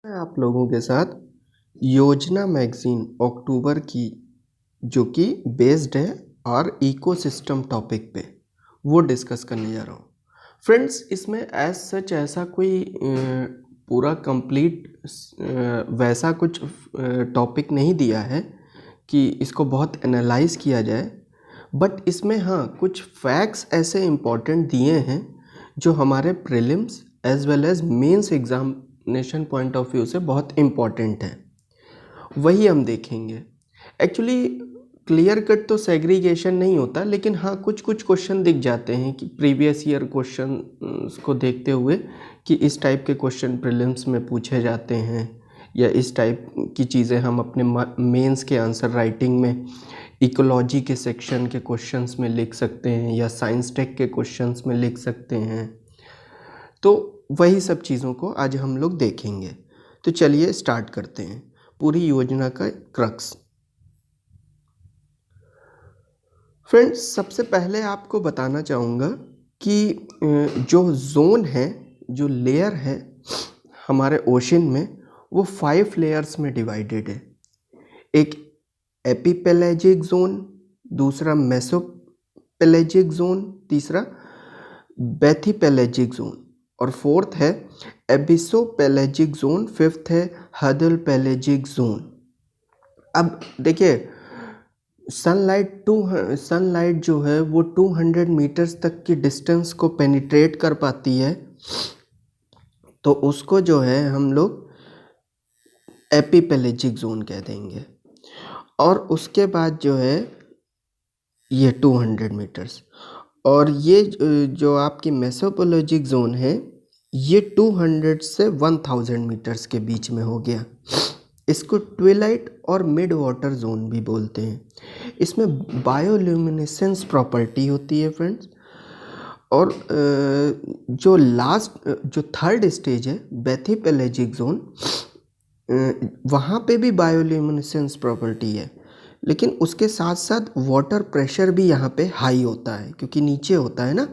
मैं आप लोगों के साथ योजना मैगज़ीन अक्टूबर की जो कि बेस्ड है और इकोसिस्टम टॉपिक पे वो डिस्कस करने जा रहा हूँ। फ्रेंड्स, इसमें एज सच ऐसा कोई पूरा कंप्लीट वैसा कुछ टॉपिक नहीं दिया है कि इसको बहुत एनालाइज किया जाए, बट इसमें हाँ कुछ फैक्ट्स ऐसे इम्पॉर्टेंट दिए हैं जो हमारे prelims as well as mains examination point of view से बहुत इम्पॉर्टेंट है। वही हम देखेंगे। एक्चुअली क्लियर कट तो सेग्रीगेशन नहीं होता, लेकिन हाँ कुछ कुछ क्वेश्चन दिख जाते हैं कि प्रीवियस ईयर क्वेश्चन को देखते हुए कि इस टाइप के क्वेश्चन प्रीलिम्स में पूछे जाते हैं या इस टाइप की चीज़ें हम अपने मेंस के आंसर राइटिंग में इकोलॉजी के सेक्शन के क्वेश्चंस में लिख सकते हैं या साइंस टेक के क्वेश्चंस में लिख सकते हैं। तो वही सब चीज़ों को आज हम लोग देखेंगे। तो चलिए स्टार्ट करते हैं पूरी योजना का क्रक्स। फ्रेंड्स, सबसे पहले आपको बताना चाहूँगा कि जो जोन है, जो लेयर है हमारे ओशन में, वो 5 लेयर्स में डिवाइडेड है। एक एपीपेलेजिक जोन, दूसरा मेसोपेलेजिक जोन, तीसरा बेथीपेलेजिक जोन और फोर्थ है एबिसोपेलेजिक जोन, फिफ्थ है हडलपेलेजिक जोन। अब देखिए, सनलाइट जो है वो 200 मीटर्स तक की डिस्टेंस को पेनिट्रेट कर पाती है, तो उसको जो है हम लोग एपीपेलेजिक जोन कह देंगे। और उसके बाद जो है ये 200 मीटर्स, और ये जो आपकी मेसोपोलॉजिक जोन है ये 200 से 1000 मीटर्स के बीच में हो गया। इसको ट्विलाइट और मिड वाटर जोन भी बोलते हैं। इसमें बायोल्यूमिनेसेंस प्रॉपर्टी होती है फ्रेंड्स। और जो थर्ड स्टेज है बेथीपेलेजिक जोन, वहाँ पे भी बायोल्यूमिनेसेंस प्रॉपर्टी है, लेकिन उसके साथ साथ वाटर प्रेशर भी यहाँ पे हाई होता है क्योंकि नीचे होता है ना।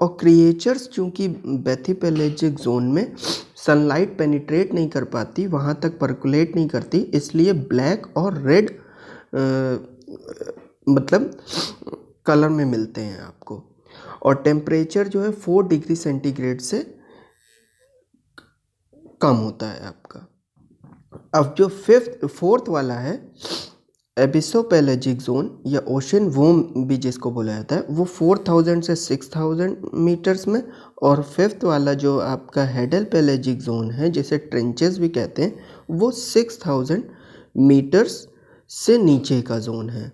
और क्रिएचर्स चूँकि बेथीपेलेजिक जोन में सनलाइट पेनिट्रेट नहीं कर पाती, वहाँ तक परकुलेट नहीं करती, इसलिए ब्लैक और रेड मतलब कलर में मिलते हैं आपको। और टेम्परेचर जो है 4 डिग्री सेंटीग्रेड से कम होता है आपका। अब जो फोर्थ वाला है एबिसोपेलेजिक जोन या ओशन वोम भी जिसको बोला जाता है, वो 4000 से 6000 मीटर्स में। और फिफ्थ वाला जो आपका हेडलपेलेजिक जोन है, जिसे ट्रेंचेस भी कहते हैं, वो 6000 मीटर्स से नीचे का जोन है।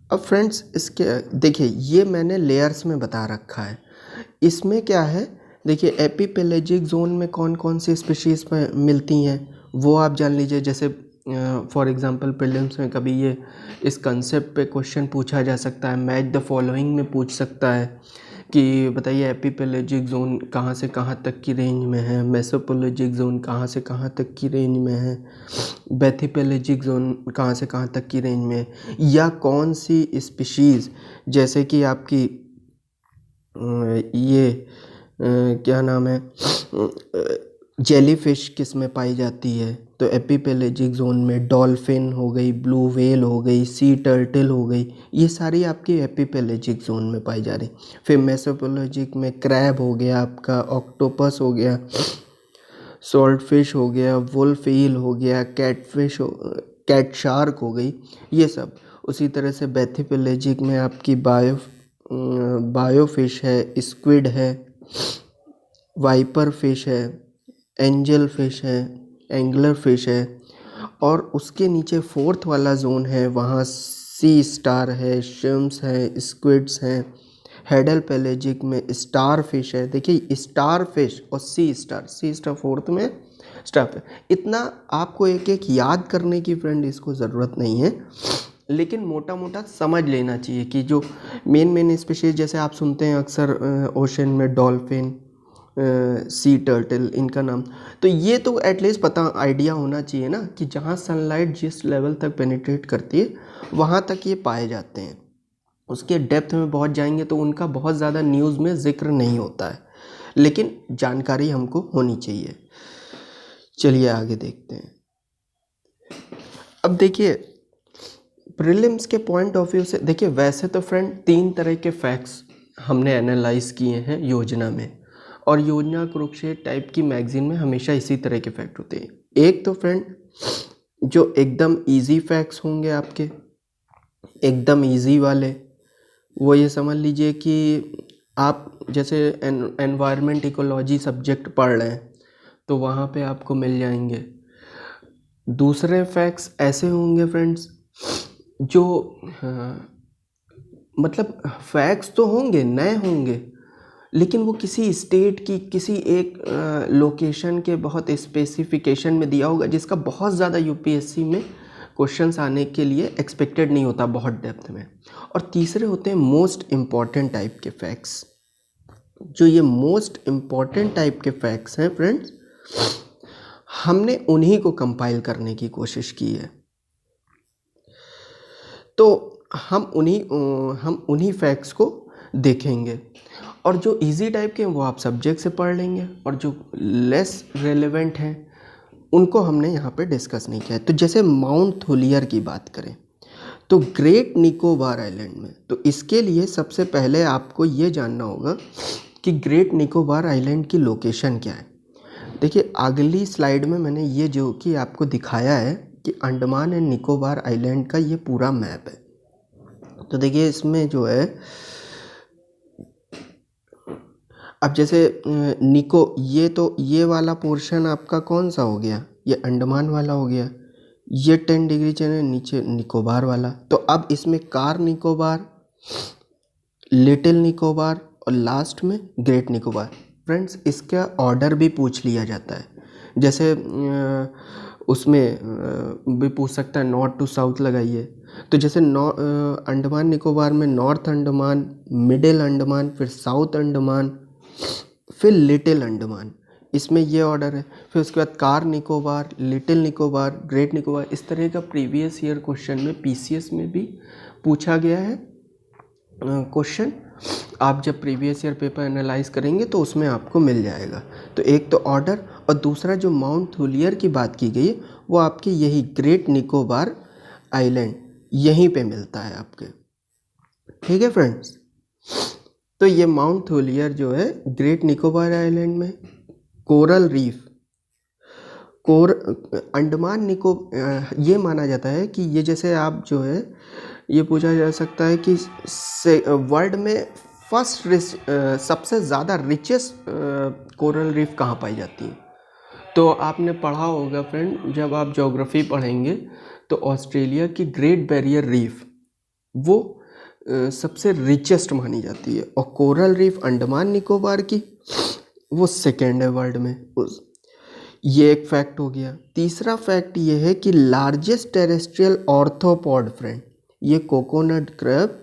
अब फ्रेंड्स, इसके देखिए ये मैंने लेयर्स में बता रखा है। इसमें क्या है, देखिए एपीपेलेजिक जोन में कौन कौन सी स्पीशीज़ मिलती हैं वो आप जान लीजिए। जैसे फॉर एग्जांपल प्रीलिम्स में कभी ये इस कंसेप्ट पे क्वेश्चन पूछा जा सकता है, मैच द फॉलोइंग में पूछ सकता है कि बताइए एपीपेलेजिक जोन कहाँ से कहाँ तक की रेंज में है, मेसोपोलॉजिक जोन कहाँ से कहाँ तक की रेंज में है, बेथीपेलेजिक जोन कहाँ से कहाँ तक की रेंज में है, या कौन सी स्पीशीज़ जैसे कि आपकी ये क्या नाम है, जेलीफिश किस में पाई जाती है। तो एपीपेलेजिक जोन में डॉल्फिन हो गई, ब्लू व्हेल हो गई, सी टर्टल हो गई, ये सारी आपकी एपीपेलेजिक जोन में पाई जा रही। फिर मेसोपोलॉजिक में क्रैब हो गया आपका, ऑक्टोपस हो गया, सॉल्ट फिश हो गया, वुल्फ ईल हो गया, कैट शार्क हो गई, ये सब। उसी तरह से बेथीपेलेजिक में आपकी बायोफिश है, स्क्विड है, वाइपर फिश है, एंजल फिश है, एंगलर फिश है। और उसके नीचे फोर्थ वाला जोन है, वहाँ सी स्टार है, शिम्स है, स्क्विड्स हैं। हेडलपेलेजिक में स्टार फिश है। देखिए स्टार फिश और सी स्टार फोर्थ में स्टार फिश। इतना आपको एक एक याद करने की फ्रेंड इसको ज़रूरत नहीं है, लेकिन मोटा मोटा समझ लेना चाहिए कि जो मेन स्पीशीज जैसे आप सुनते हैं अक्सर ओशन में डॉल्फिन, सी टर्टल, इनका नाम तो ये तो एटलीस्ट पता आइडिया होना चाहिए ना कि जहाँ सनलाइट जिस लेवल तक पेनिट्रेट करती है वहाँ तक ये पाए जाते हैं। उसके डेप्थ में बहुत जाएंगे तो उनका बहुत ज़्यादा न्यूज़ में जिक्र नहीं होता है, लेकिन जानकारी हमको होनी चाहिए। चलिए आगे देखते हैं। अब देखिए प्रीलिम्स के पॉइंट ऑफ व्यू से देखिए, वैसे तो फ्रेंड 3 तरह के फैक्ट्स हमने एनालाइज किए हैं योजना में, और योजना कुरुक्षेत्र टाइप की मैगजीन में हमेशा इसी तरह के फैक्ट होते हैं। एक तो फ्रेंड जो एकदम इजी फैक्ट्स होंगे आपके, एकदम इजी वाले, वो ये समझ लीजिए कि आप जैसे एनवायरनमेंट इकोलॉजी सब्जेक्ट पढ़ रहे हैं तो वहाँ पे आपको मिल जाएंगे। दूसरे फैक्ट्स ऐसे होंगे फ्रेंड्स जो मतलब फैक्ट्स तो होंगे, नए होंगे, लेकिन वो किसी स्टेट की किसी एक लोकेशन के बहुत स्पेसिफिकेशन में दिया होगा, जिसका बहुत ज़्यादा यूपीएससी में क्वेश्चंस आने के लिए एक्सपेक्टेड नहीं होता बहुत डेप्थ में। और तीसरे होते हैं मोस्ट इम्पॉर्टेंट टाइप के फैक्ट्स। जो ये मोस्ट इम्पॉर्टेंट टाइप के फैक्ट्स हैं फ्रेंड्स, हमने उन्हीं को कंपाइल करने की कोशिश की है। तो हम उन्हीं फैक्ट्स को देखेंगे, और जो इजी टाइप के हैं वो आप सब्जेक्ट से पढ़ लेंगे, और जो लेस रेलेवेंट हैं उनको हमने यहाँ पे डिस्कस नहीं किया है। तो जैसे माउंट थोलियर की बात करें तो ग्रेट निकोबार आइलैंड में, तो इसके लिए सबसे पहले आपको ये जानना होगा कि ग्रेट निकोबार आइलैंड की लोकेशन क्या है। देखिए अगली स्लाइड में मैंने ये जो कि आपको दिखाया है कि अंडमान एंड निकोबार आइलैंड का ये पूरा मैप है। तो देखिए इसमें जो है अब जैसे ये वाला पोर्शन आपका कौन सा हो गया, ये अंडमान वाला हो गया, ये 10 डिग्री चैनल नीचे निकोबार वाला। तो अब इसमें कार निकोबार, लिटिल निकोबार और लास्ट में ग्रेट निकोबार। फ्रेंड्स इसका ऑर्डर भी पूछ लिया जाता है, जैसे उसमें भी पूछ सकता है नॉर्थ टू साउथ लगाइए। तो जैसे अंडमान निकोबार में नॉर्थ अंडमान, मिडिल अंडमान, फिर साउथ अंडमान, फिर लिटिल अंडमान, इसमें ये ऑर्डर है। फिर उसके बाद car Nicobar, little Nicobar, great Nicobar. इस तरह का प्रीवियस ईयर क्वेश्चन में पीसीएस में भी पूछा गया है क्वेश्चन। आप जब प्रीवियस ईयर पेपर एनालाइज करेंगे तो उसमें आपको मिल जाएगा। तो एक तो ऑर्डर, और दूसरा जो माउंट थोलियर की बात की गई वो आपके यही ग्रेट निकोबार आइलैंड यहीं पे मिलता है आपके। ठीक है फ्रेंड्स, तो ये माउंट थोलियर जो है ग्रेट निकोबार आइलैंड में, कोरल रीफ, अंडमान ये माना जाता है कि ये जैसे आप जो है ये पूछा जा सकता है कि वर्ल्ड में सबसे ज़्यादा रिचेस्ट कोरल रीफ कहाँ पाई जाती है। तो आपने पढ़ा होगा फ्रेंड, जब आप ज्योग्राफी पढ़ेंगे तो ऑस्ट्रेलिया की ग्रेट बैरियर रीफ वो सबसे रिचेस्ट मानी जाती है, और कोरल रीफ अंडमान निकोबार की वो सेकेंड है वर्ल्ड में। ये एक फैक्ट हो गया। तीसरा फैक्ट ये है कि लार्जेस्ट टेरेस्ट्रियल ऑर्थोपॉड फ्रेंड, ये कोकोनट क्रैब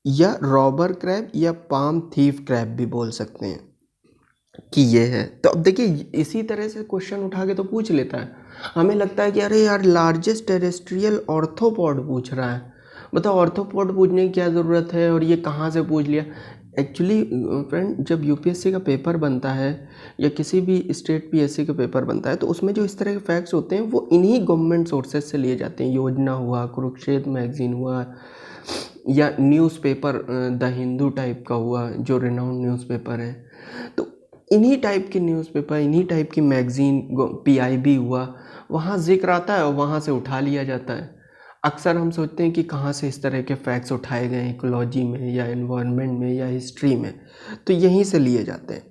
या रॉबर क्रैब या पाम थीफ क्रैब भी बोल सकते हैं कि ये है। तो अब देखिए इसी तरह से क्वेश्चन उठा के तो पूछ लेता है, हमें लगता है कि अरे यार लार्जेस्ट टेरेस्ट्रियल ऑर्थोपॉड पूछ रहा है, बताओ ऑर्थोपॉड पूछने की क्या ज़रूरत है और ये कहाँ से पूछ लिया। एक्चुअली फ्रेंड जब यूपीएससी का पेपर बनता है या किसी भी स्टेट पीएससी का पेपर बनता है तो उसमें जो इस तरह के फैक्ट्स होते हैं वो इन्हीं गवर्नमेंट सोर्सेज से लिए जाते हैं। योजना हुआ, कुरुक्षेत्र मैगजीन हुआ, या न्यूज़पेपर द हिंदू टाइप का हुआ जो रिनाउंड न्यूज़पेपर है। तो इन्हीं टाइप के न्यूज़पेपर, इन्हीं टाइप की मैगजीन, पीआईबी हुआ, वहाँ जिक्र आता है और वहाँ से उठा लिया जाता है। अक्सर हम सोचते हैं कि कहाँ से इस तरह के फैक्ट्स उठाए गए, इकोलॉजी में या एनवायरनमेंट में या हिस्ट्री में, तो यहीं से लिए जाते हैं।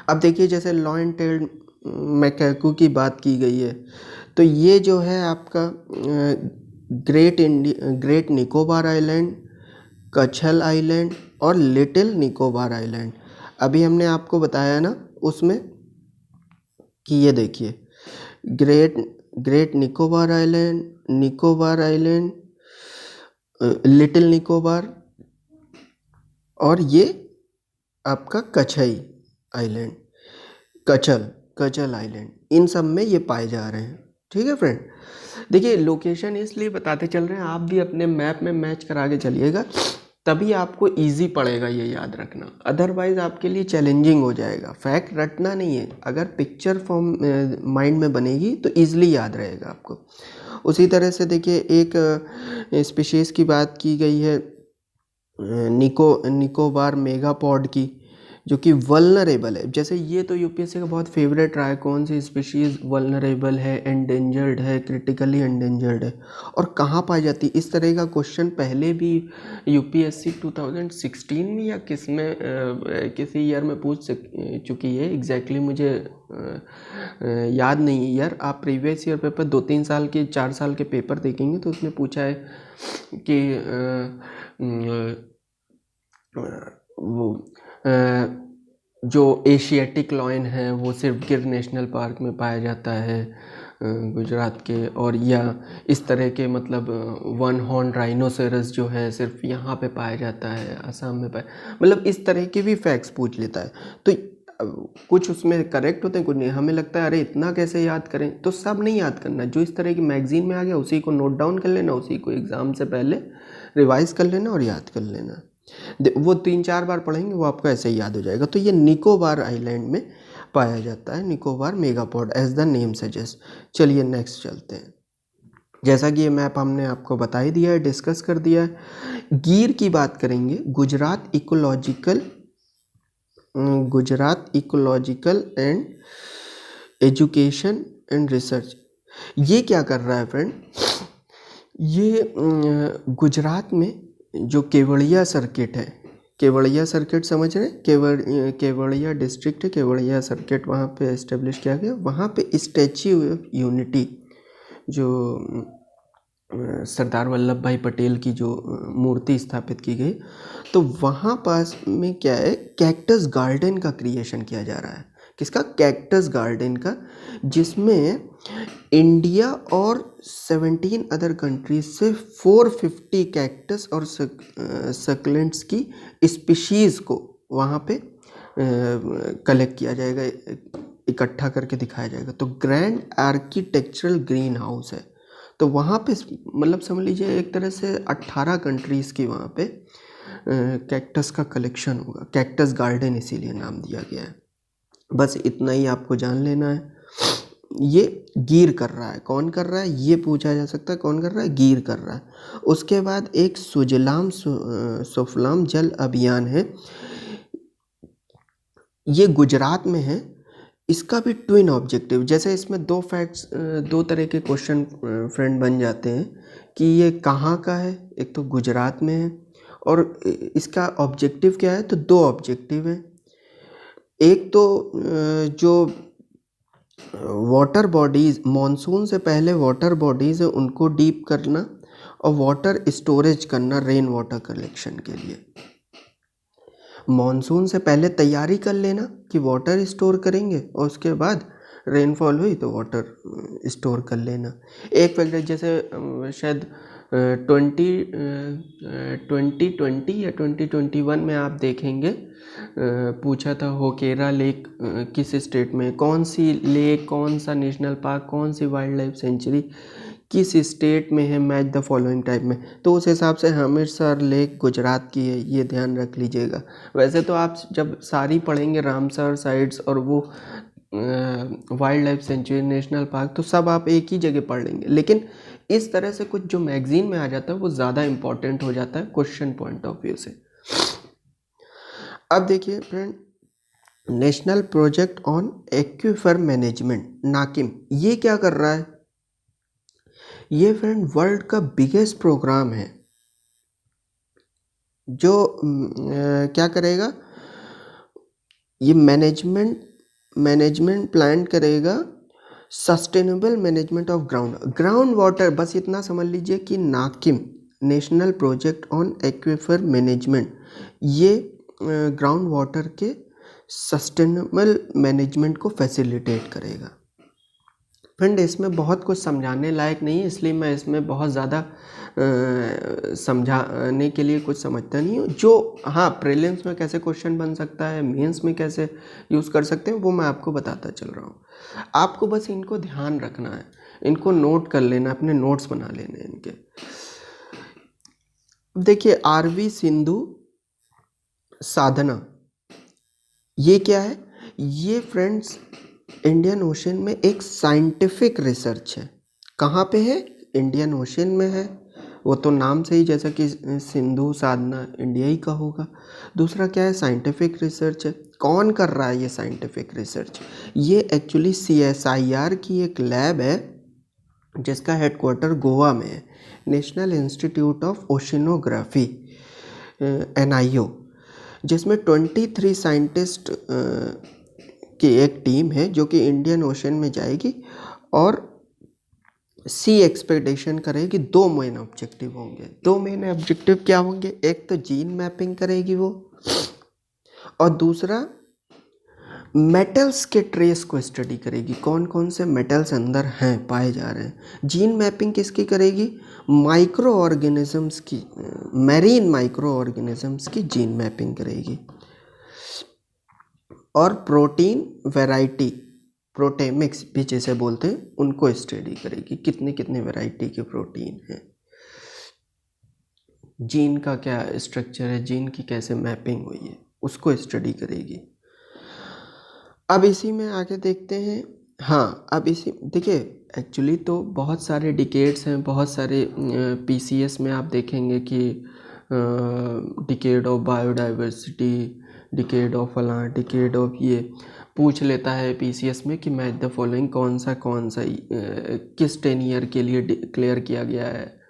अब देखिए जैसे लॉ एंड टेल्ड मैकैकू की बात की गई है, तो ये जो है आपका ग्रेट निकोबार आइलैंड, कच्छल आइलैंड और लिटिल निकोबार आइलैंड, अभी हमने आपको बताया ना उसमें कि ये देखिए great Nicobar island, Nicobar island, little Nicobar, और ये आपका कच्छई आइलैंड, कच्छल आइलैंड, इन सब में ये पाए जा रहे हैं। ठीक है फ्रेंड, देखिए लोकेशन इसलिए बताते चल रहे हैं, आप भी अपने मैप में मैच करा के चलिएगा, तभी आपको इजी पड़ेगा ये याद रखना, अदरवाइज आपके लिए चैलेंजिंग हो जाएगा। फैक्ट रटना नहीं है, अगर पिक्चर फॉर्म माइंड में बनेगी तो ईजिली याद रहेगा आपको। उसी तरह से देखिए एक स्पीशीज़ की बात की गई है निकोबार मेगापॉड की, जो कि वल्नरेबल है। जैसे ये तो यूपीएससी का बहुत फेवरेट रहा है, कौन सी स्पीशीज़ वल्नरेबल है, एंडेंजर्ड है, क्रिटिकली एंडेंजर्ड है और कहाँ पाई जाती है। इस तरह का क्वेश्चन पहले भी यूपीएससी 2016 में या किसी ईयर में पूछ चुकी है। एग्जैक्टली मुझे याद नहीं है ईयर। आप प्रीवियस ईयर पेपर 2-3 साल के 4 साल के पेपर देखेंगे तो उसमें पूछा है कि वो जो एशियाटिक लॉयन है वो सिर्फ गिर नेशनल पार्क में पाया जाता है गुजरात के, और या इस तरह के मतलब वन हॉर्न राइनोसेरस जो है सिर्फ यहाँ पे पाया जाता है, असम में मतलब इस तरह के भी फैक्ट्स पूछ लेता है। तो कुछ उसमें करेक्ट होते हैं, कुछ नहीं। हमें लगता है अरे इतना कैसे याद करें, तो सब नहीं याद करना, जो इस तरह की मैगजीन में आ गया उसी को नोट डाउन कर लेना, उसी को एग्ज़ाम से पहले रिवाइज कर लेना और याद कर लेना। वो 3-4 बार पढ़ेंगे वो आपको ऐसे ही याद हो जाएगा। तो ये निकोबार आइलैंड में पाया जाता है, Nicobar megapode as the name suggest. चलिए नेक्स्ट चलते हैं। जैसा कि ये मैप हमने आपको बता ही दिया है, डिस्कस कर दिया है। गिर की बात करेंगे, Gujarat ecological and education and research. ये क्या कर रहा है फ्रेंड, ये गुजरात में जो केवड़िया सर्किट है, केवड़िया सर्किट समझ रहे हैं, केवड़िया डिस्ट्रिक्ट है, केवड़िया सर्किट वहाँ पे इस्टेब्लिश किया गया। वहाँ पे स्टैच्यू ऑफ यूनिटी जो सरदार वल्लभ भाई पटेल की जो मूर्ति स्थापित की गई, तो वहाँ पास में क्या है, कैक्टस गार्डन का क्रिएशन किया जा रहा है। किसका? कैक्टस गार्डन का, जिसमें इंडिया और 17 अदर कंट्रीज से 450 कैक्टस और सक्लेंट्स की स्पीशीज़ को वहाँ पे कलेक्ट किया जाएगा, इकट्ठा करके दिखाया जाएगा। तो ग्रैंड आर्किटेक्चरल ग्रीन हाउस है। तो वहाँ पे मतलब समझ लीजिए एक तरह से 18 कंट्रीज़ की वहाँ पे कैक्टस का कलेक्शन होगा। कैक्टस गार्डन इसीलिए नाम दिया गया है। बस इतना ही आपको जान लेना है। ये गिर कर रहा है, कौन कर रहा है ये पूछा जा सकता है, कौन कर रहा है? गिर कर रहा है। उसके बाद एक सुजलाम सुफलाम जल अभियान है, ये गुजरात में है। इसका भी ट्विन ऑब्जेक्टिव, जैसे इसमें दो तरह के क्वेश्चन फ्रेंड बन जाते हैं कि ये कहाँ का है, एक तो गुजरात में है और इसका ऑब्जेक्टिव क्या है, तो 2 ऑब्जेक्टिव हैं। एक तो जो वाटर बॉडीज़, मानसून से पहले वाटर बॉडीज़ है उनको डीप करना और वाटर स्टोरेज करना रेन वाटर कलेक्शन के लिए। मानसून से पहले तैयारी कर लेना कि वाटर स्टोर करेंगे और उसके बाद रेनफॉल हुई तो वाटर स्टोर कर लेना। एक फैक्टर जैसे शायद 2020 या 2021 में आप देखेंगे पूछा था होकेरा लेक किस स्टेट में, कौन सी लेक, कौन सा नेशनल पार्क, कौन सी वाइल्ड लाइफ सेंचुरी किस स्टेट में है, मैच द फॉलोइंग टाइप में। तो उस हिसाब से हमीरसर लेक गुजरात की है, ये ध्यान रख लीजिएगा। वैसे तो आप जब सारी पढ़ेंगे रामसर साइट्स और वो wild life sanctuary, national park, तो सब आप एक ही जगह पढ़ लेंगे, लेकिन इस तरह से कुछ जो मैगजीन में आ जाता है वो ज़्यादा इंपॉर्टेंट हो जाता है क्वेश्चन पॉइंट ऑफ व्यू से। अब देखिए friend, national project on aquifer management NAQUIM, ये क्या कर रहा है? ये फ्रेंड वर्ल्ड का बिगेस्ट प्रोग्राम है जो क्या करेगा, ये मैनेजमेंट प्लान करेगा sustainable management of ground water. बस इतना समझ लीजिए कि NAQUIM, national project on aquifer management, ये ग्राउंड वाटर के सस्टेनेबल मैनेजमेंट को फैसिलिटेट करेगा। फ्रेंड इसमें बहुत कुछ समझाने लायक नहीं है, इसलिए मैं इसमें बहुत ज़्यादा समझाने के लिए कुछ समझता नहीं हूँ। जो हाँ प्रीलिम्स में कैसे क्वेश्चन बन सकता है, मेंस में कैसे यूज़ कर सकते हैं, वो मैं आपको बताता चल रहा हूँ। आपको बस इनको ध्यान रखना है। इनको नोट कर लेना, अपने नोट्स बना लेने इनके। देखिए आरवी सिंधु साधना, ये क्या है? ये फ्रेंड्स इंडियन ओशन में एक साइंटिफिक रिसर्च है। कहाँ पे है? इंडियन ओशन में है। वो तो नाम से ही जैसा कि सिंधु साधना इंडिया ही का होगा। दूसरा क्या है? साइंटिफिक रिसर्च है। कौन कर रहा है ये साइंटिफिक रिसर्च? ये एक्चुअली CSIR की एक लैब है जिसका हेडक्वार्टर गोवा में है, national institute of oceanography, NIO, जिसमें 23 साइंटिस्ट की एक टीम है जो कि इंडियन ओशन में जाएगी और सी एक्सपेडिशन करेगी। 2 मेन ऑब्जेक्टिव होंगे। 2 मेन ऑब्जेक्टिव क्या होंगे? एक तो जीन मैपिंग करेगी वो, और दूसरा मेटल्स के ट्रेस को स्टडी करेगी, कौन कौन से मेटल्स अंदर हैं, पाए जा रहे हैं। जीन मैपिंग किसकी करेगी? माइक्रो ऑर्गेनिजम्स की, मैरीन माइक्रो ऑर्गेनिजम्स की जीन मैपिंग करेगी। और प्रोटीन वैरायटी, प्रोटेमिक्स भी जैसे बोलते हैं, उनको स्टडी करेगी, कितने कितने वैरायटी के प्रोटीन हैं, जीन का क्या स्ट्रक्चर है, जीन की कैसे मैपिंग हुई है, उसको स्टडी करेगी। अब इसी में आगे देखते हैं। हाँ, अब इसी देखिए एक्चुअली तो बहुत सारे डिकेड्स हैं, बहुत सारे PCS में आप देखेंगे कि decade of biodiversity, decade of फलां, डिकेड ऑफ ये पूछ लेता है PCS में कि मैच द फॉलोइंग, कौन सा किस 10 ईयर के लिए डिक्लेयर किया गया है।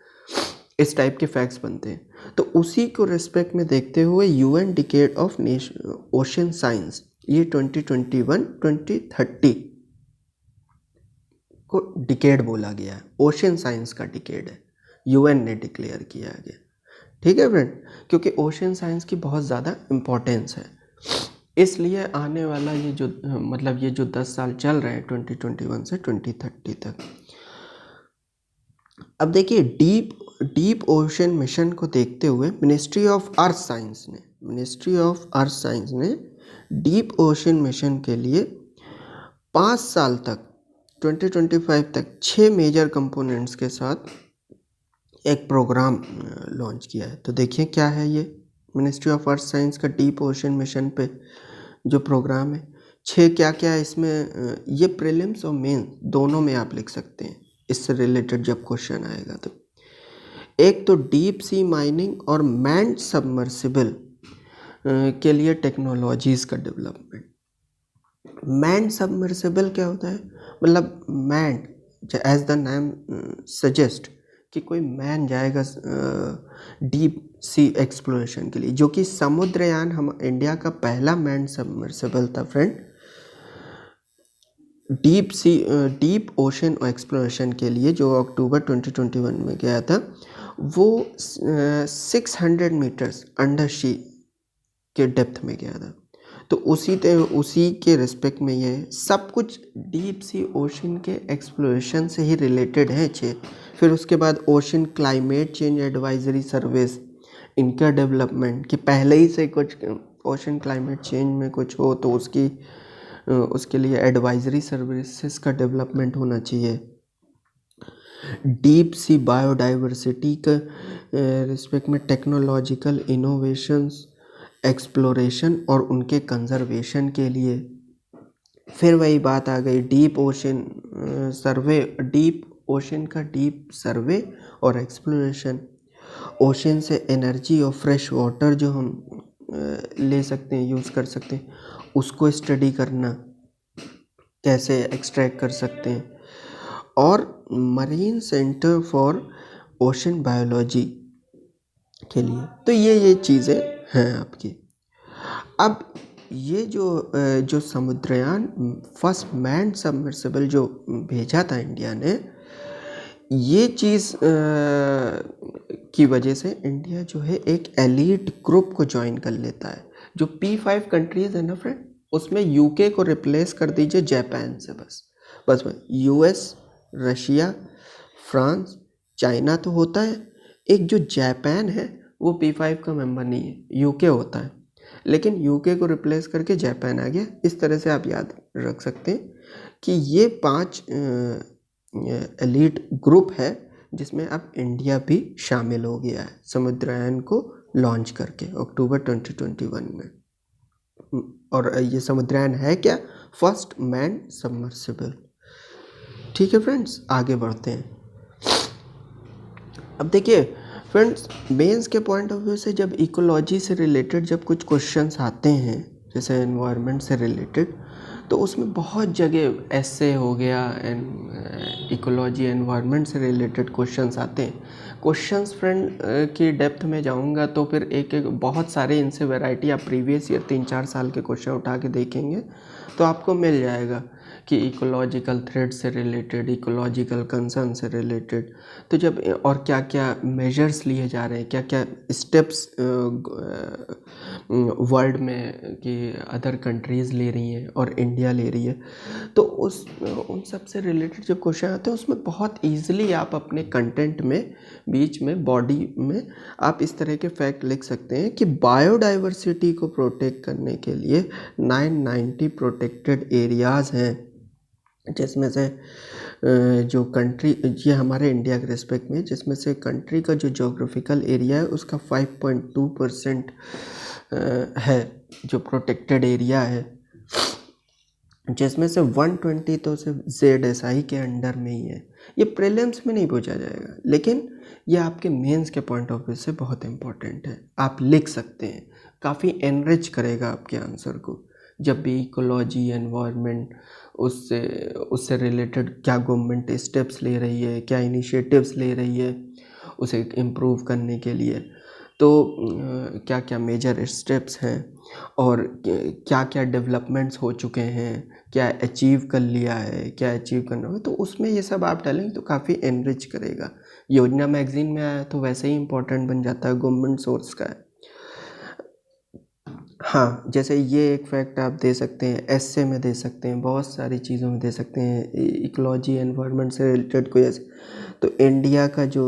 इस टाइप के फैक्ट्स बनते हैं। तो उसी को रिस्पेक्ट में देखते हुए UN decade of ocean science, ये 2021-2030 को डिकेड बोला गया है, ओशन साइंस का डिकेड है, UN ने डिक्लेयर किया गया। ठीक है फ्रेंड, क्योंकि ओशन साइंस की बहुत ज़्यादा इम्पोर्टेंस है, इसलिए आने वाला ये जो मतलब ये जो 10 साल चल रहे हैं 2021 से 2030 तक। अब देखिए डीप ओशन मिशन को देखते हुए मिनिस्ट्री ऑफ अर्थ साइंस ने डीप ओशन मिशन के लिए 5 साल तक 2025 तक 6 मेजर कंपोनेंट्स के साथ एक प्रोग्राम लॉन्च किया है। तो देखिए क्या है ये मिनिस्ट्री ऑफ अर्थ साइंस का डीप ओशन मिशन पे जो प्रोग्राम है। 6 क्या क्या है इसमें, ये प्रीलिम्स और मेंस दोनों में आप लिख सकते हैं, इससे रिलेटेड जब क्वेश्चन आएगा तो। एक तो डीप सी माइनिंग और मैन्ड सबमर्सिबल के लिए टेक्नोलॉजीज़ का डेवलपमेंट। मैन्ड सबमर्सिबल क्या होता है? मतलब manned as the name suggest कि कोई मैन जाएगा डीप सी एक्सप्लोरेशन के लिए, जो कि समुद्रयान हम इंडिया का पहला मैन्ड सबमर्सिबल था फ्रेंड। डीप ओशन एक्सप्लोरेशन के लिए जो अक्टूबर 2021 में गया था, वो 600 मीटर्स अंडर सी के डेप्थ में गया था। तो उसी के रिस्पेक्ट में ये सब कुछ डीप सी ओशन के एक्सप्लोरेशन से ही रिलेटेड है 6। फिर उसके बाद ocean climate change advisory service, इनका डेवलपमेंट कि पहले ही से कुछ ओशन क्लाइमेट चेंज में कुछ हो तो उसके लिए एडवाइजरी सर्विसेज का डेवलपमेंट होना चाहिए। डीप सी बायोडाइवर्सिटी का रिस्पेक्ट में टेक्नोलॉजिकल इनोवेशंस, एक्सप्लोरेशन और उनके कंजर्वेशन के लिए। फिर वही बात आ गई डीप ओशन सर्वे, डीप ओशन का डीप सर्वे और एक्सप्लोरेशन। ओशन से एनर्जी और फ्रेश वाटर जो हम ले सकते हैं, यूज़ कर सकते हैं, उसको स्टडी करना, कैसे एक्सट्रैक्ट कर सकते हैं। और marine centre for ocean biology के लिए। तो ये चीज़ें हैं आपकी। अब ये जो समुद्रयान फर्स्ट मैन्ड सबमर्सिबल जो भेजा था इंडिया ने, ये चीज़ की वजह से इंडिया जो है एक एलीट ग्रुप को ज्वाइन कर लेता है। जो P5 कंट्रीज़ है ना फ्रेंड, उसमें UK को रिप्लेस कर दीजिए जापान से। बस US, रशिया, फ्रांस, चाइना तो होता है, एक जो जापान है वो P5 का मेंबर नहीं है, UK होता है, लेकिन UK को रिप्लेस करके जापान आ गया। इस तरह से आप याद रख सकते हैं कि ये 5 एलीट ग्रुप है जिसमें अब इंडिया भी शामिल हो गया है समुद्रयान को लॉन्च करके अक्टूबर 2021 में। और ये समुद्रयान है क्या? First man submersible. ठीक है फ्रेंड्स, आगे बढ़ते हैं। अब देखिए फ्रेंड्स, मेंस के पॉइंट ऑफ व्यू से जब इकोलॉजी से रिलेटेड जब कुछ क्वेश्चंस आते हैं, जैसे एनवायरनमेंट से रिलेटेड, तो उसमें बहुत जगह ऐसे हो गया इकोलॉजी एनवायरनमेंट से रिलेटेड क्वेश्चंस आते हैं। क्वेश्चंस फ्रेंड की डेप्थ में जाऊंगा तो फिर एक एक बहुत सारे इनसे वैरायटी, आप प्रीवियस ईयर 3-4 साल के क्वेश्चन उठा के देखेंगे तो आपको मिल जाएगा कि इकोलॉजिकल थ्रेड से रिलेटेड, इकोलॉजिकल कंसर्न से रिलेटेड, तो जब और क्या क्या मेजर्स लिए जा रहे हैं, क्या क्या स्टेप्स वर्ल्ड में कि अदर कंट्रीज़ ले रही हैं और इंडिया ले रही है, तो उन सब से रिलेटेड जब क्वेश्चन आते हैं उसमें बहुत ईजिली आप अपने कंटेंट में बीच में बॉडी में आप इस तरह के फैक्ट लिख सकते हैं कि बायोडाइवर्सिटी को प्रोटेक्ट करने के लिए 990 प्रोटेक्टेड एरियाज़ हैं, जिसमें से जो कंट्री, ये हमारे इंडिया के रिस्पेक्ट में, जिसमें से कंट्री का जो जोग्राफिकल एरिया है उसका 5.2% है जो प्रोटेक्टेड एरिया है, जिसमें से 120 तो सिर्फ ZSI के अंडर में ही है। ये प्रीलिम्स में नहीं पूछा जाएगा, लेकिन ये आपके मेंस के पॉइंट ऑफ व्यू से बहुत इम्पोर्टेंट है, आप लिख सकते हैं, काफ़ी एनरिच करेगा आपके आंसर को। जब भी इकोलॉजी एनवायरनमेंट उससे रिलेटेड क्या गवर्नमेंट स्टेप्स ले रही है, क्या इनिशिएटिव्स ले रही है उसे इम्प्रूव करने के लिए, तो क्या क्या मेजर स्टेप्स हैं और क्या क्या डेवलपमेंट्स हो चुके हैं, क्या अचीव कर लिया है, क्या अचीव करना है, तो उसमें ये सब आप डालेंगे तो काफ़ी एनरिच करेगा। योजना मैगजीन में आया तो वैसे ही इम्पोर्टेंट बन जाता है, गवर्नमेंट सोर्स का है। हाँ, जैसे ये एक फैक्ट आप दे सकते हैं, एस्से में दे सकते हैं, बहुत सारी चीज़ों में दे सकते हैं, इकोलॉजी एनवायरनमेंट से रिलेटेड कोई ऐसे, तो इंडिया का जो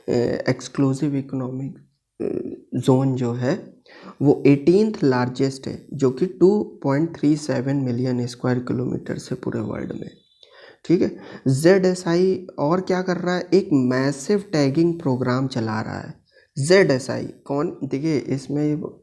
एक्सक्लूसिव इकोनॉमिक जोन जो है वो 18th लार्जेस्ट है, जो कि 2.37 मिलियन स्क्वायर किलोमीटर से पूरे वर्ल्ड में। ठीक है, ZSI और क्या कर रहा है, एक मैसिव टैगिंग प्रोग्राम चला रहा है। ZSI कौन, देखिए इसमें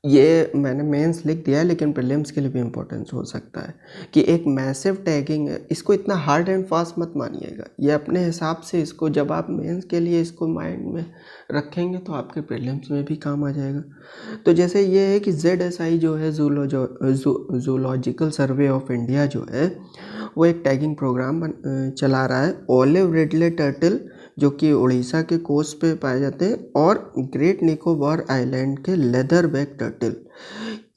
ये मैंने मेंस लिख दिया है, लेकिन प्रीलिम्स के लिए भी इम्पोर्टेंस हो सकता है कि एक मैसिव टैगिंग है। इसको इतना हार्ड एंड फास्ट मत मानिएगा, ये अपने हिसाब से इसको जब आप मेंस के लिए इसको माइंड में रखेंगे तो आपके प्रीलिम्स में भी काम आ जाएगा। तो जैसे ये है कि ZSI जो है जूलॉजिकल सर्वे ऑफ इंडिया जो है वो एक टैगिंग प्रोग्राम चला रहा है। ओलिव रिडले टर्टल जो कि उड़ीसा के कोस्ट पे पाए जाते हैं, और ग्रेट निकोबार आइलैंड के लेदर बैक टर्टल,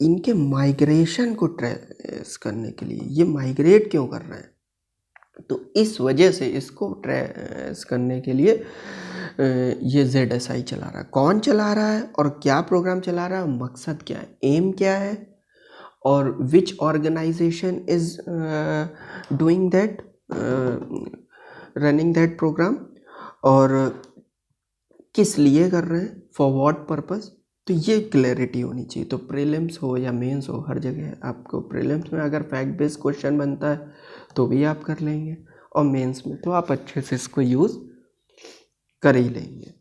इनके माइग्रेशन को ट्रेस करने के लिए, ये माइग्रेट क्यों कर रहे हैं, तो इस वजह से इसको ट्रेस करने के लिए ये ZSI चला रहा है। कौन चला रहा है और क्या प्रोग्राम चला रहा है, मकसद क्या है, एम क्या है, और which organisation is doing that, running that programme, और किस लिए कर रहे हैं, फॉर व्हाट पर्पस, तो ये क्लैरिटी होनी चाहिए। तो प्रीलिम्स हो या मेंस हो, हर जगह आपको, प्रीलिम्स में अगर फैक्ट बेस्ड क्वेश्चन बनता है तो भी आप कर लेंगे, और मेंस में तो आप अच्छे से इसको यूज़ कर ही लेंगे।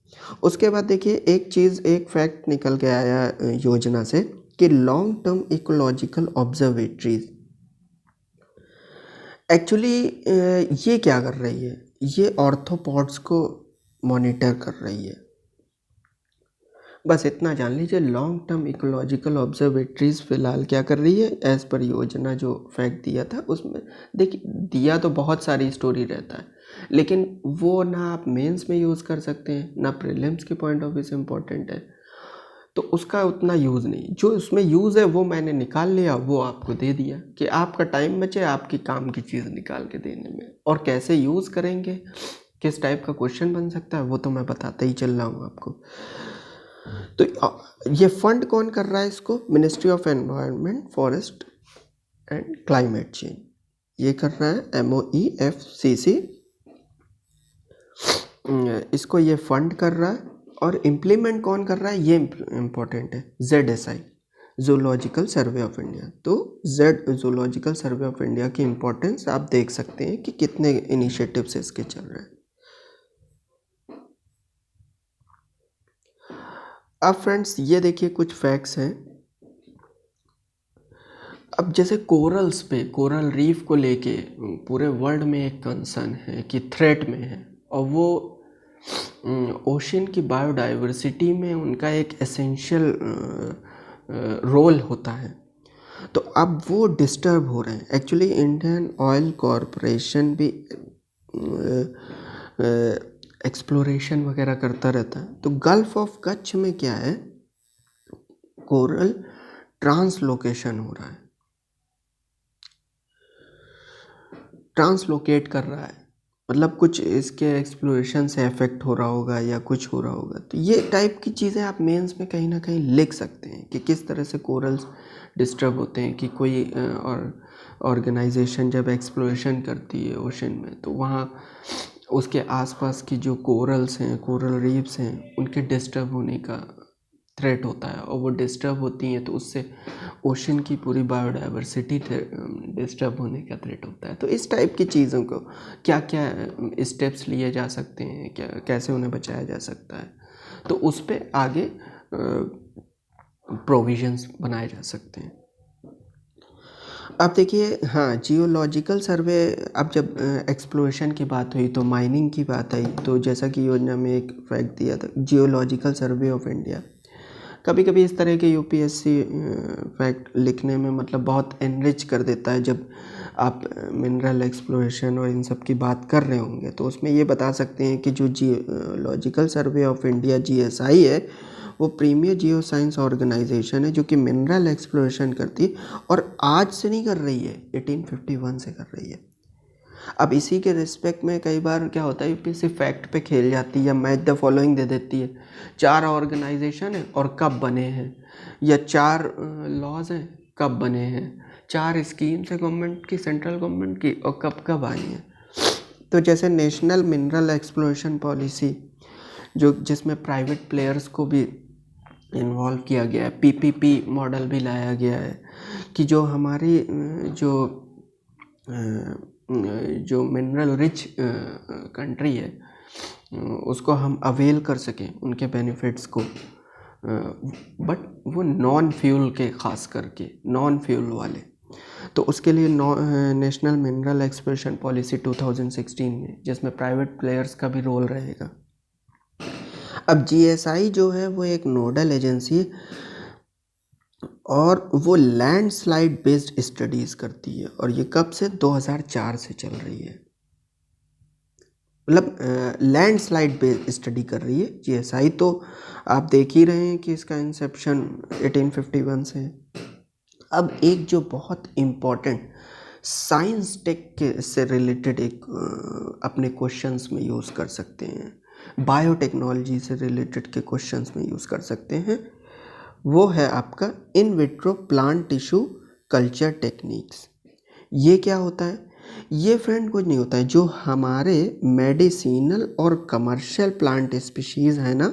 उसके बाद देखिए एक चीज़, एक फैक्ट निकल के आया योजना से कि long term ecological observatories, actually ये क्या कर रही है, ये ऑर्थोपॉड्स को मॉनिटर कर रही है। बस इतना जान लीजिए, लॉन्ग टर्म इकोलॉजिकल ऑब्जर्वेटरीज फ़िलहाल क्या कर रही है, एज़ पर योजना जो फैक्ट दिया था उसमें, देखिए दिया तो बहुत सारी स्टोरी रहता है, लेकिन वो ना आप मेंस में यूज़ कर सकते हैं ना प्रीलिम्स के पॉइंट ऑफ व्यू से इम्पोर्टेंट है, तो उसका उतना यूज़ नहीं। जो उसमें यूज़ है वो मैंने निकाल लिया, वो आपको दे दिया कि आपका टाइम बचे आपकी काम की चीज़ निकाल के देने में। और कैसे यूज़ करेंगे, किस टाइप का क्वेश्चन बन सकता है, वो तो मैं बताते ही चल रहा हूँ आपको। तो ये फंड कौन कर रहा है इसको, ministry of environment, forest and climate change, ये कर रहा है MOEFCC, इसको ये फंड कर रहा है। और इम्प्लीमेंट कौन कर रहा है, ये इम्पोर्टेंट है, ZSI। Zoological Survey of India. तो Z Zoological Survey of India की इम्पोर्टेंस आप देख सकते हैं कि कितने इनिशिएटिव्स इसके चल रहे हैं। अब फ्रेंड्स ये देखिए कुछ फैक्ट्स हैं। अब जैसे कोरल्स पे, कोरल रीफ को लेके पूरे वर्ल्ड में एक कंसर्न है कि थ्रेट में है, और वो ओशन की बायोडाइवर्सिटी में उनका एक एसेंशियल रोल होता है। तो अब वो डिस्टर्ब हो रहे हैं। एक्चुअली इंडियन ऑयल कॉरपोरेशन भी एक्सप्लोरेशन वगैरह करता रहता है। तो गल्फ ऑफ कच्छ में क्या है, कोरल ट्रांसलोकेशन हो रहा है, ट्रांसलोकेट कर रहा है, मतलब कुछ इसके एक्सप्लोरेशन से इफेक्ट हो रहा होगा या कुछ हो रहा होगा। तो ये टाइप की चीज़ें आप मेंस में कहीं ना कहीं लिख सकते हैं कि किस तरह से कोरल्स डिस्टर्ब होते हैं, कि कोई और ऑर्गेनाइजेशन जब एक्सप्लोरेशन करती है ओशन में, तो वहाँ उसके आसपास की जो कोरल्स हैं, कोरल रीफ्स हैं, उनके डिस्टर्ब होने का थ्रेट होता है, और वो डिस्टर्ब होती हैं तो उससे ओशन की पूरी बायोडाइवर्सिटी डिस्टर्ब होने का थ्रेट होता है। तो इस टाइप की चीज़ों को क्या क्या स्टेप्स लिए जा सकते हैं, क्या कैसे उन्हें बचाया जा सकता है, तो उस पर आगे प्रोविजंस बनाए जा सकते हैं। अब देखिए, हाँ, जियोलॉजिकल सर्वे, अब जब एक्सप्लोरेशन की बात हुई तो माइनिंग की बात आई, तो जैसा कि योजना में एक फैक्ट दिया था, जियोलॉजिकल सर्वे ऑफ इंडिया। कभी कभी इस तरह के यूपीएससी फैक्ट लिखने में मतलब बहुत एनरिच कर देता है। जब आप मिनरल एक्सप्लोरेशन और इन सब की बात कर रहे होंगे तो उसमें ये बता सकते हैं कि जो geological survey of India GSI है, वो प्रीमियर जियो साइंस ऑर्गेनाइजेशन है जो कि मिनरल एक्सप्लोरेशन करती है, और आज से नहीं कर रही है, 1851 से कर रही है। अब इसी के रिस्पेक्ट में कई बार क्या होता है, यूपीएससी फैक्ट पे खेल जाती है या मैच द फॉलोइंग दे देती है। 4 ऑर्गेनाइजेशन है और कब बने हैं, या 4 लॉज हैं कब बने हैं, 4 स्कीम्स है गवर्नमेंट की, सेंट्रल गवर्नमेंट की, और कब कब आई हैं। तो जैसे नेशनल मिनरल एक्सप्लोरेशन पॉलिसी, जो जिसमें प्राइवेट प्लेयर्स को भी इन्वॉल्व किया गया है, पीपीपी मॉडल भी लाया गया है, कि जो हमारी जो मिनरल रिच कंट्री है उसको हम अवेल कर सकें उनके बेनिफिट्स को, बट वो नॉन फ्यूल के, ख़ास करके नॉन फ्यूल वाले। तो उसके लिए नेशनल मिनरल एक्सप्लोरेशन पॉलिसी 2016 में, जिसमें प्राइवेट प्लेयर्स का भी रोल रहेगा। अब जीएसआई जो है वो एक नोडल एजेंसी है, और वो लैंडस्लाइड बेस्ड स्टडीज़ करती है, और ये कब से, 2004 से चल रही है। मतलब लैंडस्लाइड बेस्ड स्टडी कर रही है जीएसआई। तो आप देख ही रहे हैं कि इसका इंसेप्शन 1851 से है। अब एक जो बहुत इम्पॉर्टेंट साइंस टेक के से रिलेटेड एक अपने क्वेश्चंस में यूज़ कर सकते हैं, बायोटेक्नोलॉजी से रिलेटेड के क्वेश्चंस में यूज़ कर सकते हैं, वो है आपका in vitro plant tissue culture techniques. ये क्या होता है? ये फ्रेंड कुछ नहीं होता है, जो हमारे मेडिसिनल और कमर्शियल प्लांट स्पीशीज़ है ना,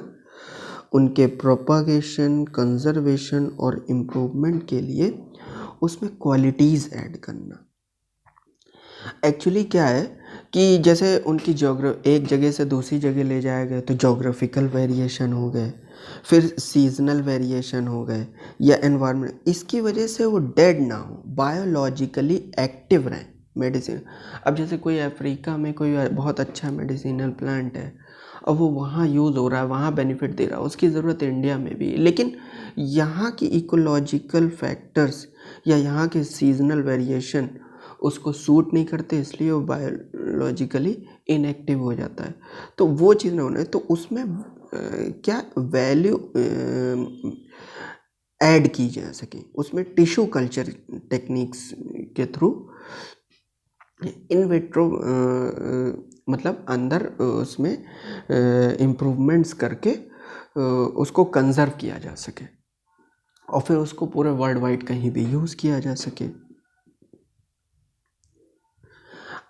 उनके प्रोपागेशन, कंजर्वेशन और इम्प्रूवमेंट के लिए उसमें क्वालिटीज़ ऐड करना। एक्चुअली क्या है कि जैसे उनकी एक जगह से दूसरी जगह ले जाया गया तो जोग्राफिकल वेरिएशन हो गए, फिर सीजनल वेरिएशन हो गए, या एनवायरनमेंट, इसकी वजह से वो डेड ना हो, बायोलॉजिकली एक्टिव रहें मेडिसिन। अब जैसे कोई अफ्रीका में कोई बहुत अच्छा मेडिसिनल प्लांट है, अब वो वहाँ यूज़ हो रहा है, वहाँ बेनिफिट दे रहा है, उसकी ज़रूरत इंडिया में भी, लेकिन यहाँ की इकोलॉजिकल फैक्टर्स या यहाँ के सीजनल वेरिएशन उसको सूट नहीं करते, इसलिए वो बायोलॉजिकली इनएक्टिव हो जाता है। तो वो चीज़ ना होना, तो उसमें क्या वैल्यू ऐड की जा सके, उसमें टिश्यू कल्चर टेक्निक्स के थ्रू इन विट्रो मतलब अंदर उसमें इम्प्रूवमेंट्स करके उसको कंजर्व किया जा सके, और फिर उसको पूरे वर्ल्ड वाइड कहीं भी यूज़ किया जा सके।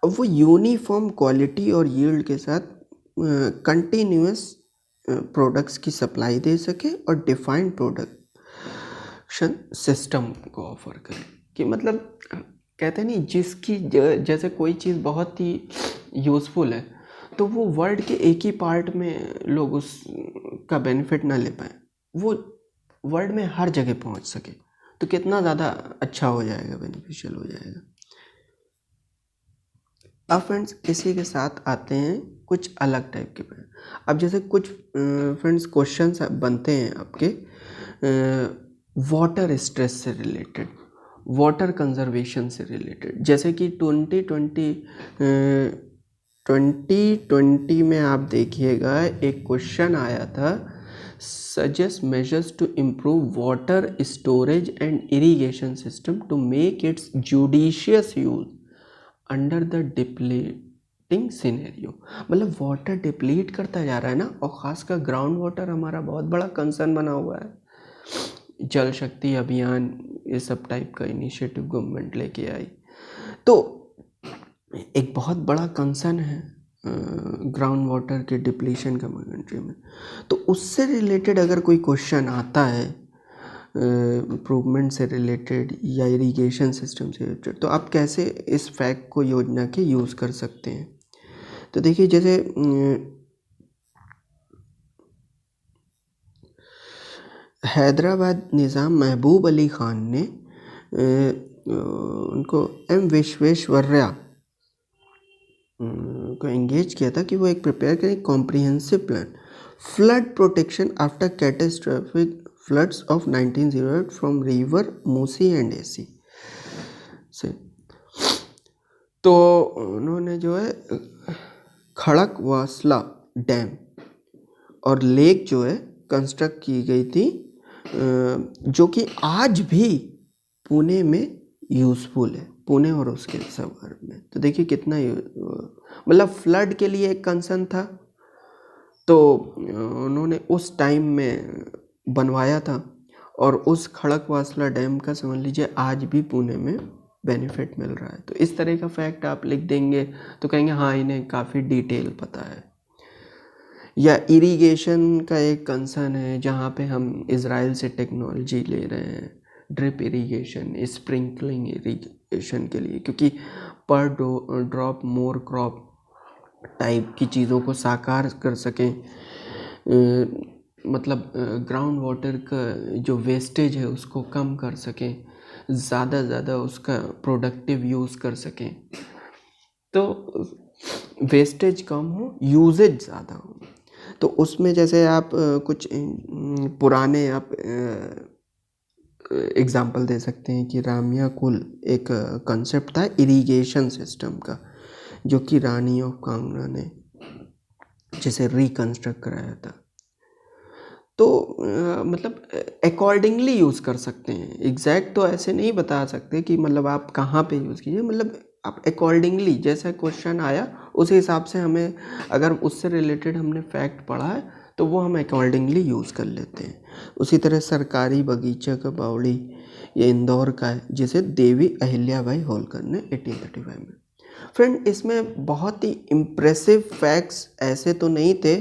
अब वो यूनिफॉर्म क्वालिटी और यील्ड के साथ कंटिन्यूअस प्रोडक्ट्स की सप्लाई दे सके, और डिफाइंड प्रोडक्ट प्रोडक्शन सिस्टम को ऑफर करें। कि मतलब कहते हैं नहीं, जिसकी जैसे कोई चीज़ बहुत ही यूज़फुल है तो वो वर्ल्ड के एक ही पार्ट में लोग उसका बेनिफिट ना ले पाए, वो वर्ल्ड में हर जगह पहुंच सके, तो कितना ज़्यादा अच्छा हो जाएगा, बेनिफिशियल हो जाएगा। अब फ्रेंड्स इसी के साथ आते हैं कुछ अलग टाइप के पे। अब जैसे कुछ फ्रेंड्स क्वेश्चंस बनते हैं आपके वाटर स्ट्रेस से रिलेटेड, वाटर कंजर्वेशन से रिलेटेड। जैसे कि 2020 में आप देखिएगा एक क्वेश्चन आया था, suggest measures to improve water storage and irrigation system to make its judicious use under the depleting scenario. मतलब वाटर डिप्लीट करता जा रहा है ना, और ख़ासकर ग्राउंड वाटर हमारा बहुत बड़ा कंसर्न बना हुआ है। जल शक्ति अभियान ये सब टाइप का इनिशिएटिव गवर्नमेंट लेके आई, तो एक बहुत बड़ा कंसर्न है ग्राउंड वाटर के डिप्लीशन का कंट्री में। तो उससे रिलेटेड अगर कोई क्वेश्चन आता है इम्प्रूवमेंट से रिलेटेड या इरिगेशन सिस्टम से रिलेटेड, तो आप कैसे इस फैक्ट को योजना के यूज़ कर सकते हैं। तो देखिए जैसे हैदराबाद निज़ाम महबूब अली ख़ान ने उनको एम विश्वेश्वरैया को एंगेज किया था कि वो एक प्रिपेयर करें comprehensive plan flood protection after catastrophic floods of 1908 from river Musi and AC से। तो उन्होंने जो है खड़क वासला डैम और लेक जो है कंस्ट्रक्ट की गई थी, जो कि आज भी पुणे में यूज़फुल है, पुणे और उसके सबर में। तो देखिए कितना मतलब फ्लड के लिए एक कंसर्न था, तो उन्होंने उस टाइम में बनवाया था, और उस खड़क वासला डैम का समझ लीजिए आज भी पुणे में बेनिफिट मिल रहा है। तो इस तरह का फैक्ट आप लिख देंगे तो कहेंगे हाँ इन्हें काफ़ी डिटेल पता है। या इरिगेशन का एक कंसर्न है जहाँ पे हम इज़राइल से टेक्नोलॉजी ले रहे हैं, ड्रिप इरिगेशन, स्प्रिंकलिंग इरिगेशन के लिए, क्योंकि पर ड्रॉप मोर क्रॉप टाइप की चीज़ों को साकार कर सकें। मतलब ग्राउंड वाटर का जो वेस्टेज है उसको कम कर सकें, ज़्यादा ज़्यादा उसका प्रोडक्टिव यूज़ कर सकें, तो वेस्टेज कम हो, यूजेज ज़्यादा हो। तो उसमें जैसे आप कुछ पुराने आप एग्ज़ाम्पल दे सकते हैं कि रामिया कुल एक कंसेप्ट था इरिगेशन सिस्टम का, जो कि रानी ऑफ कांगड़ा ने जिसे रिकंस्ट्रक्ट कराया था। तो मतलब अकॉर्डिंगली यूज़ कर सकते हैं, एग्जैक्ट तो ऐसे नहीं बता सकते कि मतलब आप कहाँ पे यूज़ कीजिए, मतलब आप अकॉर्डिंगली जैसा क्वेश्चन आया उस हिसाब से हमें, अगर उससे रिलेटेड हमने फैक्ट पढ़ा है तो वो हम अकॉर्डिंगली यूज़ कर लेते हैं। उसी तरह सरकारी बगीचा का बावड़ी ये इंदौर का है, जिसे देवी अहिल्याबाई होलकर ने 1835 में। फ्रेंड इसमें बहुत ही इम्प्रेसिव फैक्ट्स ऐसे तो नहीं थे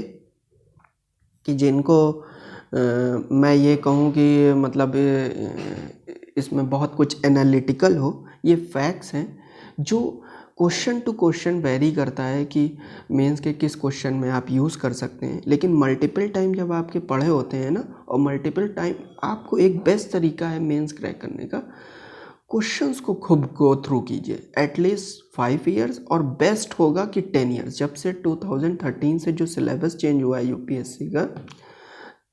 कि जिनको मैं ये कहूँ कि मतलब इसमें बहुत कुछ एनालिटिकल हो। ये फैक्ट्स हैं जो क्वेश्चन टू क्वेश्चन वेरी करता है कि मेंस के किस क्वेश्चन में आप यूज़ कर सकते हैं, लेकिन मल्टीपल टाइम जब आपके पढ़े होते हैं ना, और मल्टीपल टाइम आपको एक बेस्ट तरीका है मेंस क्रैक करने का, क्वेश्चंस को खूब गो थ्रू कीजिए एटलीस्ट 5 ईयर्स, और बेस्ट होगा कि 10 ईयर्स। जब से 2013 से जो सिलेबस चेंज हुआ है यूपीएससी का,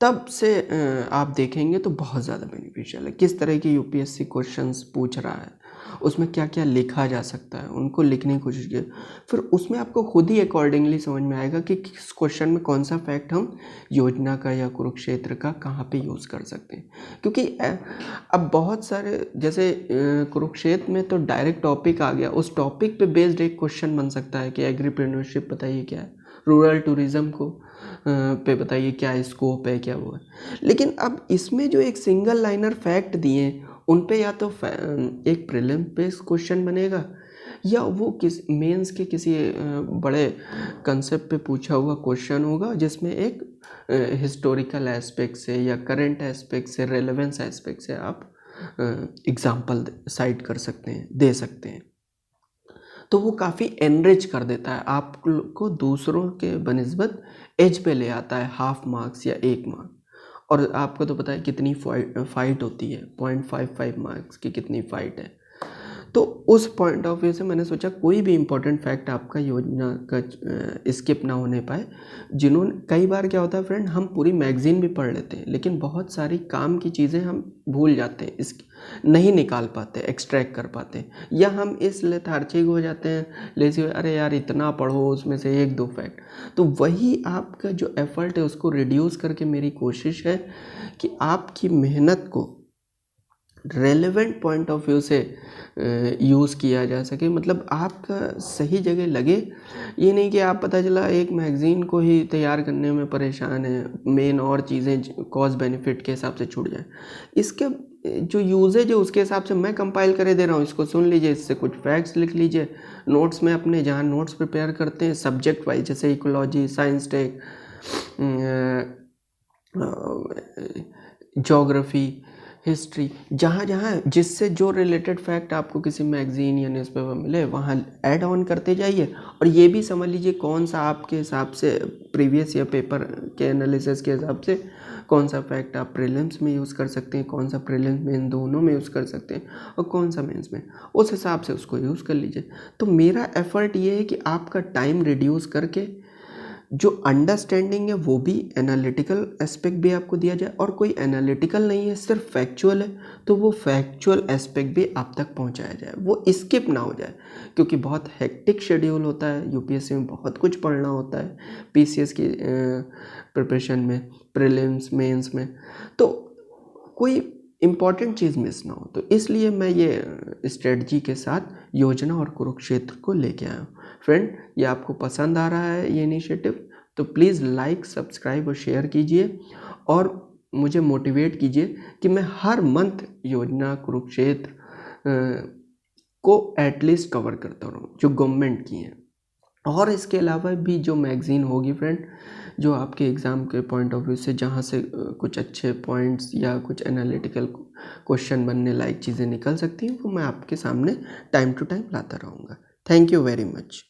तब से आप देखेंगे तो बहुत ज़्यादा बेनिफिशियल है। किस तरह के यूपीएससी क्वेश्चंस पूछ रहा है, उसमें क्या क्या लिखा जा सकता है, उनको लिखने की कोशिश कीजिए। फिर उसमें आपको खुद ही अकॉर्डिंगली समझ में आएगा कि किस क्वेश्चन में कौन सा फैक्ट हम योजना का या कुरुक्षेत्र का कहाँ पे यूज़ कर सकते हैं। क्योंकि अब बहुत सारे जैसे कुरुक्षेत्र में तो डायरेक्ट टॉपिक आ गया, उस टॉपिक पे बेस्ड एक क्वेश्चन बन सकता है कि एग्रीप्रेन्योरशिप बताइए क्या है, रूरल टूरिज़्म को पे बताइए क्या स्कोप है, क्या वो है। लेकिन अब इसमें जो एक सिंगल लाइनर फैक्ट दिए उन पे या तो एक प्रीलिम बेस्ड क्वेश्चन बनेगा, या वो मेंस के किसी बड़े कंसेप्ट पे पूछा हुआ क्वेश्चन होगा जिसमें एक हिस्टोरिकल एस्पेक्ट से या करंट एस्पेक्ट से, रेलेवेंस एस्पेक्ट से आप एग्जाम्पल साइट कर सकते हैं, दे सकते हैं। तो वो काफ़ी एनरिच कर देता है आपको, दूसरों के बनिस्बत एज पे ले आता है, हाफ मार्क्स या 1 मार्क। और आपको तो पता है कितनी फाइट होती है, 0.55 मार्क्स की कितनी फाइट है। तो उस पॉइंट ऑफ व्यू से मैंने सोचा कोई भी इम्पोर्टेंट फैक्ट आपका योजना का स्किप ना होने पाए। जिन्होंने, कई बार क्या होता है फ्रेंड, हम पूरी मैगज़ीन भी पढ़ लेते हैं लेकिन बहुत सारी काम की चीज़ें हम भूल जाते हैं, इस नहीं निकाल पाते, एक्सट्रैक्ट कर पाते, या हम इस लेथार्जिक हो जाते हैं, लेजी, अरे यार इतना पढ़ो उसमें से 1-2 फैक्ट। तो वही आपका जो एफर्ट है उसको रिड्यूस करके मेरी कोशिश है कि आपकी मेहनत को रेलेवेंट पॉइंट ऑफ व्यू से यूज़ किया जा सके, मतलब आपका सही जगह लगे। ये नहीं कि आप, पता चला एक मैगज़ीन को ही तैयार करने में परेशान है, मेन और चीज़ें कॉस्ट बेनिफिट के हिसाब से छूट जाए। इसके जो यूजेज है उसके हिसाब से मैं कंपाइल करे दे रहा हूँ, इसको सुन लीजिए, इससे कुछ फैक्ट्स लिख लीजिए नोट्स में अपने, जहाँ नोट्स प्रिपेयर करते हैं सब्जेक्ट वाइज, जैसे ecology, science tech, geography, history, जहाँ जहाँ जिससे जो रिलेटेड फैक्ट आपको किसी मैगज़ीन या न्यूज़पेपर मिले वहाँ ऐड ऑन करते जाइए। और ये भी समझ लीजिए कौन सा आपके हिसाब से प्रीवियस या पेपर के एनालिसिस के हिसाब से कौन सा फैक्ट आप प्रीलिम्स में यूज़ कर सकते हैं, कौन सा प्रीलिम्स में, इन दोनों में यूज़ कर सकते हैं, और कौन सा मेंस में, उस हिसाब से उसको यूज़ कर लीजिए। तो मेरा एफ़र्ट ये है कि आपका टाइम रिड्यूस करके जो अंडरस्टैंडिंग है वो भी, एनालिटिकल एस्पेक्ट भी आपको दिया जाए, और कोई एनालिटिकल नहीं है, सिर्फ फैक्चुअल है तो वो फैक्चुअल एस्पेक्ट भी आप तक पहुंचाया जाए, वो स्किप ना हो जाए। क्योंकि बहुत हेक्टिक शेड्यूल होता है, यूपीएससी में बहुत कुछ पढ़ना होता है, पीसीएस की प्रिपरेशन में, प्रीलिम्स, मेंस में, तो कोई इम्पॉर्टेंट चीज़ मिस ना हो। तो इसलिए मैं ये स्ट्रेटजी के साथ योजना और कुरुक्षेत्र को लेके आया हूँ। फ्रेंड, ये आपको पसंद आ रहा है ये इनिशिएटिव, तो प्लीज़ लाइक, सब्सक्राइब और शेयर कीजिए, और मुझे मोटिवेट कीजिए कि मैं हर मंथ योजना, कुरुक्षेत्र को एटलीस्ट कवर करता रहूँ जो गवर्नमेंट की है। और इसके अलावा भी जो मैगज़ीन होगी फ्रेंड, जो आपके एग्ज़ाम के पॉइंट ऑफ व्यू से, जहाँ से कुछ अच्छे पॉइंट्स या कुछ एनालिटिकल क्वेश्चन बनने लायक चीज़ें निकल सकती हैं, वो मैं आपके सामने टाइम टू टाइम लाता रहूँगा। Thank you very much.